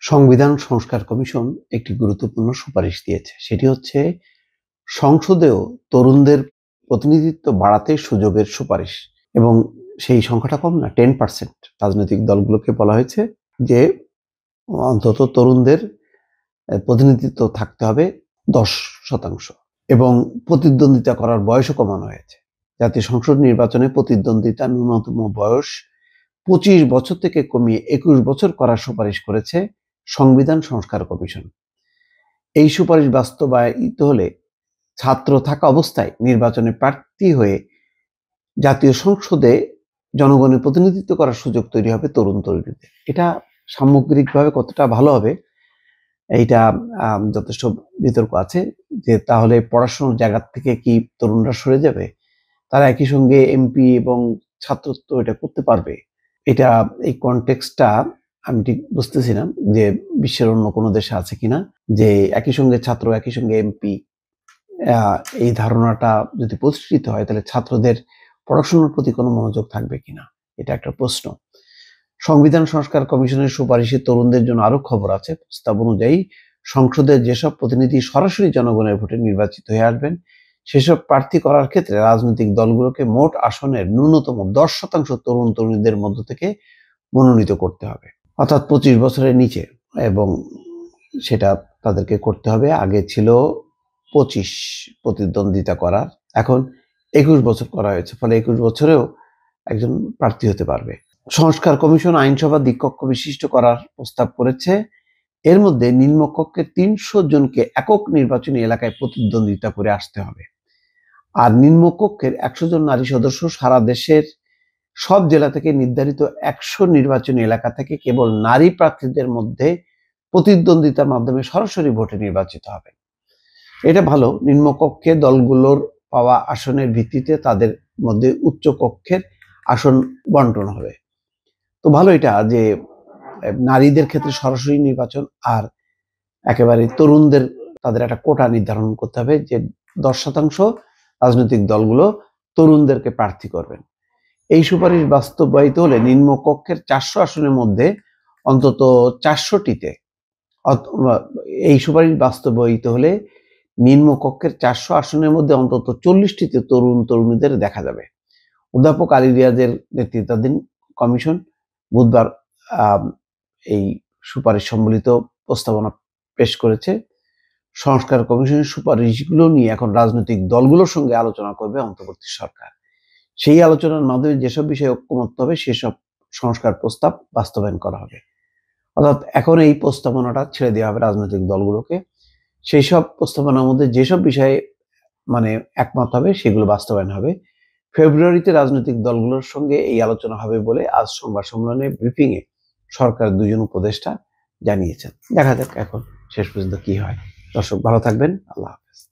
সংবিধান সংস্কার কমিশন একটি গুরুত্বপূর্ণ সুপারিশ দিয়েছে। সেটি হচ্ছে সংসদেও তরুণদের প্রতিনিধিত্ব বাড়াতে সুযোগের সুপারিশ। এবং সেই সংখ্যাটা কম না, 10%। রাজনৈতিক দলগুলোকে বলা হয়েছে যে অন্তত তরুণদের প্রতিনিধিত্ব থাকতে হবে 10%, এবং প্রতিদ্বন্দ্বিতা করার বয়সও কমানো হয়েছে। জাতীয় সংসদ নির্বাচনে প্রতিদ্বন্দ্বিতা ন্যূনতম বয়স 25 বছর থেকে কমিয়ে 21 বছর করার সুপারিশ করেছে সংবিধান সংস্কার কমিশন। এই সুপারিশ বাস্তবায়িত হলে ছাত্র থাকা অবস্থায় নির্বাচনে প্রার্থী হয়ে জাতীয় সংসদে জনগণের প্রতিনিধিত্ব করার সুযোগ তৈরি হবে তরুণ তরুণীদের। এটা সামগ্রিকভাবে কতটা ভালো হবে এইটা যথেষ্ট বিতর্ক আছে, যে তাহলে পড়াশোনার জায়গা থেকে কি তরুণরা সরে যাবে? তারা একই সঙ্গে এমপি এবং ছাত্রত্ব এটা করতে পারবে? এটা এই কনটেক্সটটা আমি ঠিক বুঝতেছি না যে বিশ্বের অন্য কোনো দেশে আছে কিনা, যে একই সঙ্গে ছাত্র একই সঙ্গে এমপি। এই ধারণাটা যদি প্রতিষ্ঠিত হয় তাহলে ছাত্রদের পড়াশোনার প্রতি কোনো মনোযোগ থাকবে কিনা, এটা একটা প্রশ্ন। সংবিধান সংস্কার কমিশনের সুপারিশে তরুণদের জন্য আরো খবর আছে। প্রস্তাব অনুযায়ী সংসদের যেসব প্রতিনিধি সরাসরি জনগণের ভোটে নির্বাচিত হয়ে আসবেন, সেসব প্রার্থী করার ক্ষেত্রে রাজনৈতিক দলগুলোকে মোট আসনের ন্যূনতম 10% তরুণ তরুণীদের মধ্য থেকে মনোনীত করতে হবে, অর্থাৎ 25 বছরের নিচে, এবং সেটা তাদেরকে করতে হবে। আগে ছিল 25 প্রতিদ্বন্দ্বিতা করার, এখন 21 বছর করা হয়েছে, ফলে 21 বছরেও একজন প্রার্থী হতে পারবে। সংস্কার কমিশন আইনসভা দ্বিকক্ষ বিশিষ্ট করার প্রস্তাব করেছে। এর মধ্যে নিম্নকক্ষের 300 জনকে একক নির্বাচনী এলাকায় প্রতিদ্বন্দ্বিতা করে আসতে হবে, আর নিম্নকক্ষের 100 জন নারী সদস্য সারা দেশের সব জেলা থেকে নির্ধারিত 100 নির্বাচনী এলাকা থেকে কেবল নারী প্রার্থীদের মধ্যে প্রতিদ্বন্দ্বিতার মাধ্যমে সরাসরি ভোটে নির্বাচিত হবে। এটা ভালো। নিম্নকক্ষে দলগুলোর পাওয়া আসনের ভিত্তিতে তাদের মধ্যে উচ্চ কক্ষের আসন বন্টন হবে। তো ভালো এটা যে নারীদের ক্ষেত্রে সরাসরি নির্বাচন, আর একেবারে তরুণদের তাদের একটা কোটা নির্ধারণ করতে হবে যে 10% রাজনৈতিক দলগুলো তরুণদেরকে প্রার্থী করবেন। এই সুপারিশ বাস্তবায়িত হলে নিম্নকক্ষের 400 আসনের মধ্যে অন্তত 400টিতে, এই সুপারিশ বাস্তবায়িত হলে নিম্নকক্ষের 400 আসনের মধ্যে অন্তত 40টিতে তরুণ তরুণীদের দেখা যাবে। অধ্যাপক আলী রিয়াজের নেতৃত্বাধীন কমিশন বুধবার এই সুপারিশ সম্বলিত প্রস্তাবনা পেশ করেছে। সংস্কার কমিশনের সুপারিশগুলো নিয়ে এখন রাজনৈতিক দলগুলোর সঙ্গে আলোচনা করবে অন্তর্বর্তী সরকার। সেই আলোচনার মাধ্যমে যেসব বিষয়ে ঐক্যমত্য হবে সেসব সংস্কার প্রস্তাব বাস্তবায়ন করা হবে। অর্থাৎ এখন এই প্রস্তাবনাটা ছেড়ে দেওয়া হবে রাজনৈতিক দলগুলোকে। সেই সব প্রস্তাবনার মধ্যে যেসব বিষয়ে একমত হবে সেগুলো বাস্তবায়ন হবে। ফেব্রুয়ারিতে রাজনৈতিক দলগুলোর সঙ্গে এই আলোচনা হবে বলে আজ সংবাদ সম্মেলনে ব্রিফিংয়ে সরকার 2জন উপদেষ্টা জানিয়েছেন। দেখা যাক এখন শেষ পর্যন্ত কি হয়। দর্শক ভালো থাকবেন। আল্লাহ হাফেজ।